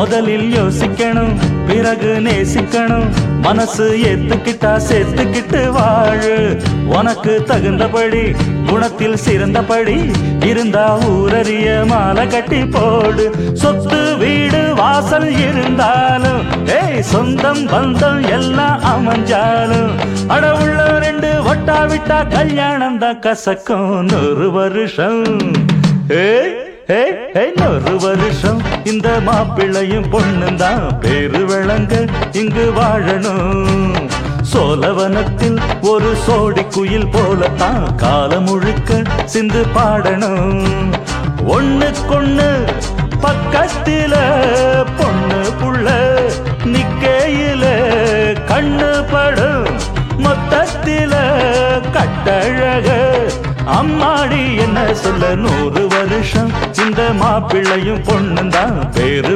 முதலில் யோசிக்கணும், பிறகு நேசிக்கணும். மனசு ஏத்துக்கிட்டா சேர்த்துக்கிட்டு வாழு. உனக்கு தகுந்தபடி குணத்தில் சிறந்தபடி இருந்தா ஊரறிய மாலை கட்டி போடு. சொத்து வீடு வாசல் இருந்தாலும் சொந்தம் பந்தம் எல்லாம் அமைஞ்சாலும் அடவுள்ள ரெண்டு ஒட்டா விட்டா கல்யாணம் தான் கசக்கும். 100 வருஷம் 100 வருஷம் இந்த மாப்பிள்ளையும் பொண்ணுந்தான் பேரு விளங்க இங்கு வாழணும். சோழவனத்தில் ஒரு சோடி குயில் போலத்தான் காலம் முழுக்க சிந்து பாடணும். ஒண்ணுக்கொண்ணு பக்கத்தில பொண்ணு புள்ள நிக்கையில கண்ணு படும். மொத்தத்தில கட்டழக அம்மாடி என்ன சொல்ல. 100 வருஷம் இந்த மாப்பிள்ளையும் பொண்ணுந்தான் பேரு